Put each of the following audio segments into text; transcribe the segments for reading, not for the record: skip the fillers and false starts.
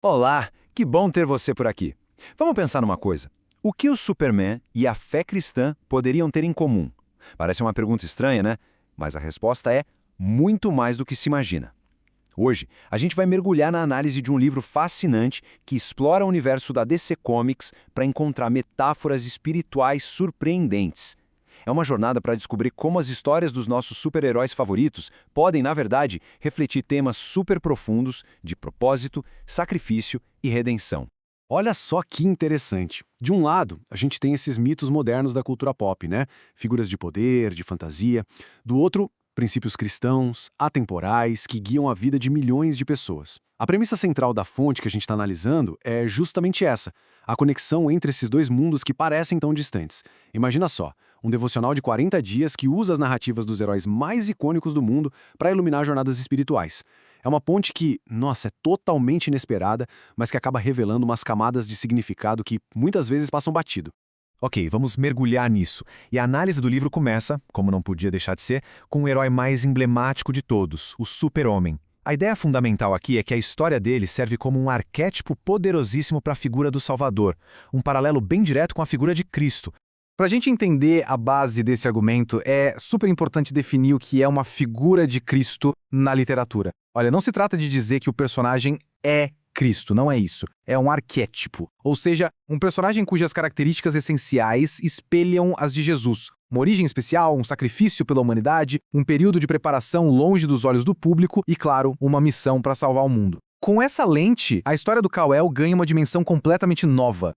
Olá, que bom ter você por aqui. Vamos pensar numa coisa. O que o Superman e a fé cristã poderiam ter em comum? Parece uma pergunta estranha, né? Mas a resposta é muito mais do que se imagina. Hoje, a gente vai mergulhar na análise de um livro fascinante que explora o universo da DC Comics para encontrar metáforas espirituais surpreendentes. É uma jornada para descobrir como as histórias dos nossos super-heróis favoritos podem, na verdade, refletir temas super profundos de propósito, sacrifício e redenção. Olha só que interessante. De um lado, a gente tem esses mitos modernos da cultura pop, né? Figuras de poder, de fantasia. Do outro, princípios cristãos, atemporais, que guiam a vida de milhões de pessoas. A premissa central da fonte que a gente está analisando é justamente essa, a conexão entre esses dois mundos que parecem tão distantes. Imagina só, um devocional de 40 dias que usa as narrativas dos heróis mais icônicos do mundo para iluminar jornadas espirituais. É uma ponte que, nossa, é totalmente inesperada, mas que acaba revelando umas camadas de significado que muitas vezes passam batido. Ok, vamos mergulhar nisso. E a análise do livro começa, como não podia deixar de ser, com o herói mais emblemático de todos, o Super-Homem. A ideia fundamental aqui é que a história dele serve como um arquétipo poderosíssimo para a figura do Salvador, um paralelo bem direto com a figura de Cristo. Para a gente entender a base desse argumento, é super importante definir o que é uma figura de Cristo na literatura. Olha, não se trata de dizer que o personagem é Cristo, não é isso. É um arquétipo, ou seja, um personagem cujas características essenciais espelham as de Jesus. Uma origem especial, um sacrifício pela humanidade, um período de preparação longe dos olhos do público e, claro, uma missão para salvar o mundo. Com essa lente, a história do Kal-El ganha uma dimensão completamente nova.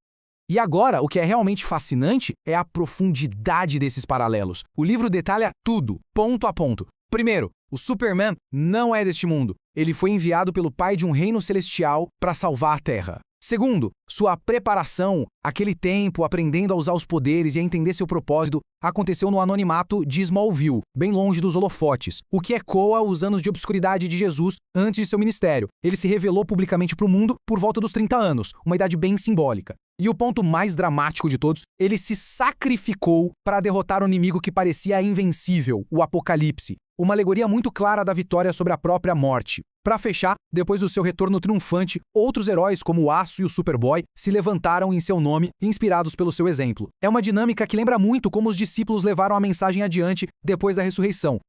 E agora, o que é realmente fascinante é a profundidade desses paralelos. O livro detalha tudo, ponto a ponto. Primeiro, o Superman não é deste mundo. Ele foi enviado pelo Pai de um reino celestial para salvar a Terra. Segundo, sua preparação, aquele tempo aprendendo a usar os poderes e a entender seu propósito, aconteceu no anonimato de Smallville, bem longe dos holofotes, o que ecoa os anos de obscuridade de Jesus antes de seu ministério. Ele se revelou publicamente para o mundo por volta dos 30 anos, uma idade bem simbólica. E o ponto mais dramático de todos, ele se sacrificou para derrotar o inimigo que parecia invencível, o Apocalipse. Uma alegoria muito clara da vitória sobre a própria morte. Para fechar, depois do seu retorno triunfante, outros heróis como o Aço e o Superboy se levantaram em seu nome, inspirados pelo seu exemplo. É uma dinâmica que lembra muito como os discípulos levaram a mensagem adiante depois da ressurreição.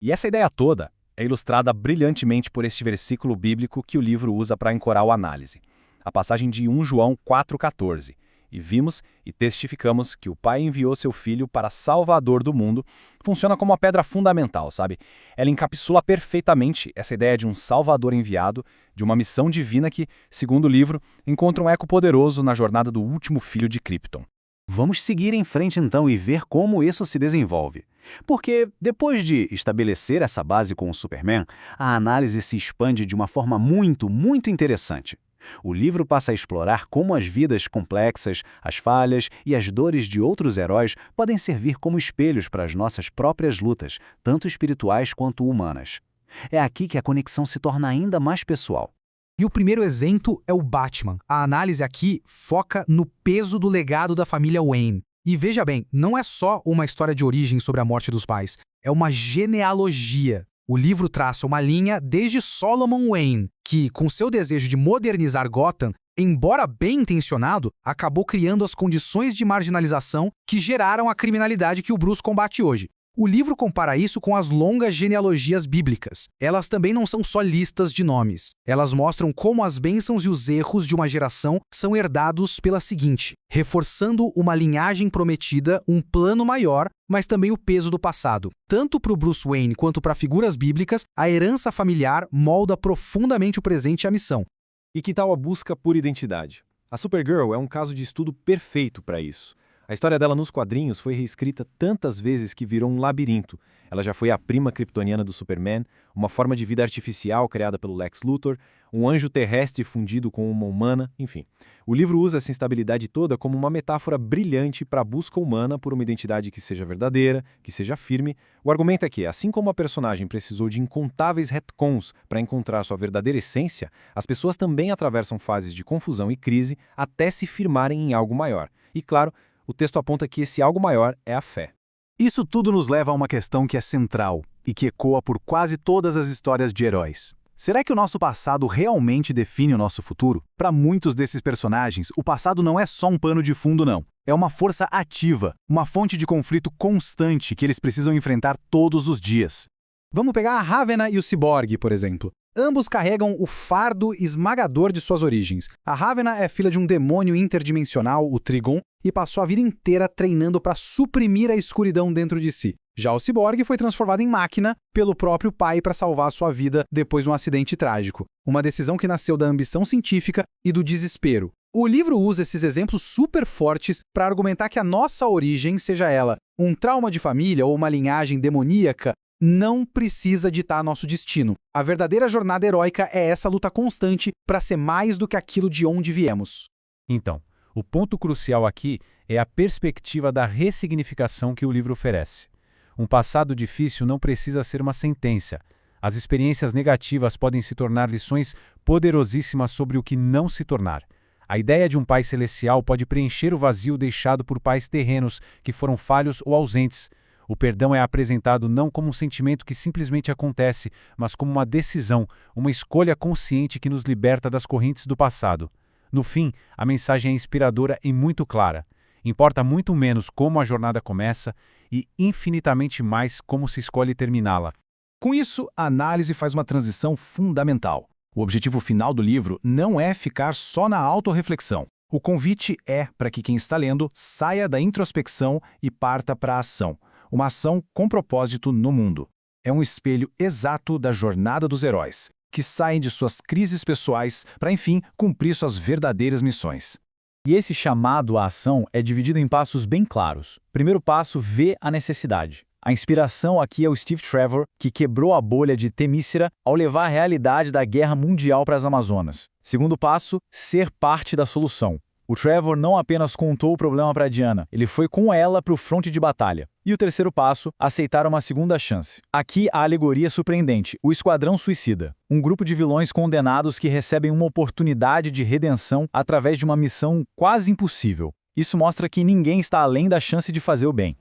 E essa ideia toda é ilustrada brilhantemente por este versículo bíblico que o livro usa para ancorar a análise. A passagem de 1 João 4,14. E vimos e testificamos que o Pai enviou seu Filho para Salvador do mundo, funciona como uma pedra fundamental, sabe? Ela encapsula perfeitamente essa ideia de um Salvador enviado, de uma missão divina que, segundo o livro, encontra um eco poderoso na jornada do último filho de Krypton. Vamos seguir em frente então e ver como isso se desenvolve. Porque, depois de estabelecer essa base com o Superman, a análise se expande de uma forma muito interessante. O livro passa a explorar como as vidas complexas, as falhas e as dores de outros heróis podem servir como espelhos para as nossas próprias lutas, tanto espirituais quanto humanas. É aqui que a conexão se torna ainda mais pessoal. E o primeiro exemplo é o Batman. A análise aqui foca no peso do legado da família Wayne. E veja bem, não é só uma história de origem sobre a morte dos pais, é uma genealogia. O livro traça uma linha desde Solomon Wayne, que, com seu desejo de modernizar Gotham, embora bem intencionado, acabou criando as condições de marginalização que geraram a criminalidade que o Bruce combate hoje. O livro compara isso com as longas genealogias bíblicas. Elas também não são só listas de nomes. Elas mostram como as bênçãos e os erros de uma geração são herdados pela seguinte, reforçando uma linhagem prometida, um plano maior, mas também o peso do passado. Tanto para o Bruce Wayne quanto para figuras bíblicas, a herança familiar molda profundamente o presente e a missão. E que tal a busca por identidade? A Supergirl é um caso de estudo perfeito para isso. A história dela nos quadrinhos foi reescrita tantas vezes que virou um labirinto. Ela já foi a prima kryptoniana do Superman, uma forma de vida artificial criada pelo Lex Luthor, um anjo terrestre fundido com uma humana, enfim. O livro usa essa instabilidade toda como uma metáfora brilhante para a busca humana por uma identidade que seja verdadeira, que seja firme. O argumento é que, assim como a personagem precisou de incontáveis retcons para encontrar sua verdadeira essência, as pessoas também atravessam fases de confusão e crise até se firmarem em algo maior. E, claro, o texto aponta que esse algo maior é a fé. Isso tudo nos leva a uma questão que é central e que ecoa por quase todas as histórias de heróis. Será que o nosso passado realmente define o nosso futuro? Para muitos desses personagens, o passado não é só um pano de fundo, não. É uma força ativa, uma fonte de conflito constante que eles precisam enfrentar todos os dias. Vamos pegar a Ravena e o Ciborgue, por exemplo. Ambos carregam o fardo esmagador de suas origens. A Ravena é filha de um demônio interdimensional, o Trigon, e passou a vida inteira treinando para suprimir a escuridão dentro de si. Já o Ciborgue foi transformado em máquina pelo próprio pai para salvar sua vida depois de um acidente trágico. Uma decisão que nasceu da ambição científica e do desespero. O livro usa esses exemplos super fortes para argumentar que a nossa origem, seja ela um trauma de família ou uma linhagem demoníaca, não precisa ditar nosso destino. A verdadeira jornada heróica é essa luta constante para ser mais do que aquilo de onde viemos. Então, o ponto crucial aqui é a perspectiva da ressignificação que o livro oferece. Um passado difícil não precisa ser uma sentença. As experiências negativas podem se tornar lições poderosíssimas sobre o que não se tornar. A ideia de um pai celestial pode preencher o vazio deixado por pais terrenos que foram falhos ou ausentes. O perdão é apresentado não como um sentimento que simplesmente acontece, mas como uma decisão, uma escolha consciente que nos liberta das correntes do passado. No fim, a mensagem é inspiradora e muito clara. Importa muito menos como a jornada começa e infinitamente mais como se escolhe terminá-la. Com isso, a análise faz uma transição fundamental. O objetivo final do livro não é ficar só na autorreflexão. O convite é para que quem está lendo saia da introspecção e parta para a ação. Uma ação com propósito no mundo. É um espelho exato da jornada dos heróis, que saem de suas crises pessoais para, enfim, cumprir suas verdadeiras missões. E esse chamado à ação é dividido em passos bem claros. Primeiro passo, ver a necessidade. A inspiração aqui é o Steve Trevor, que quebrou a bolha de Temícera ao levar a realidade da guerra mundial para as Amazonas. Segundo passo, ser parte da solução. O Trevor não apenas contou o problema para Diana, ele foi com ela para o fronte de batalha. E o terceiro passo, aceitar uma segunda chance. Aqui a alegoria surpreendente, o Esquadrão Suicida. Um grupo de vilões condenados que recebem uma oportunidade de redenção através de uma missão quase impossível. Isso mostra que ninguém está além da chance de fazer o bem.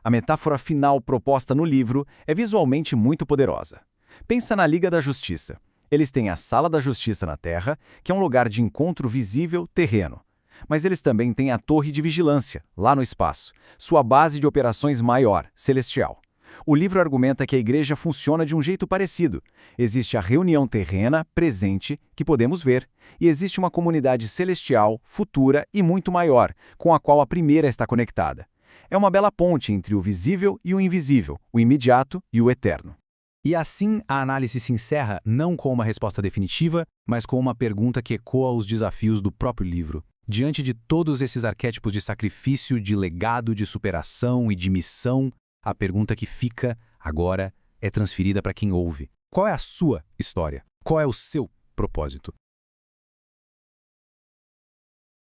A metáfora final proposta no livro é visualmente muito poderosa. Pensa na Liga da Justiça. Eles têm a Sala da Justiça na Terra, que é um lugar de encontro visível terreno. Mas eles também têm a Torre de Vigilância, lá no espaço, sua base de operações maior, celestial. O livro argumenta que a igreja funciona de um jeito parecido. Existe a reunião terrena, presente, que podemos ver, e existe uma comunidade celestial, futura e muito maior, com a qual a primeira está conectada. É uma bela ponte entre o visível e o invisível, o imediato e o eterno. E assim a análise se encerra não com uma resposta definitiva, mas com uma pergunta que ecoa os desafios do próprio livro. Diante de todos esses arquétipos de sacrifício, de legado, de superação e de missão, a pergunta que fica agora é transferida para quem ouve. Qual é a sua história? Qual é o seu propósito?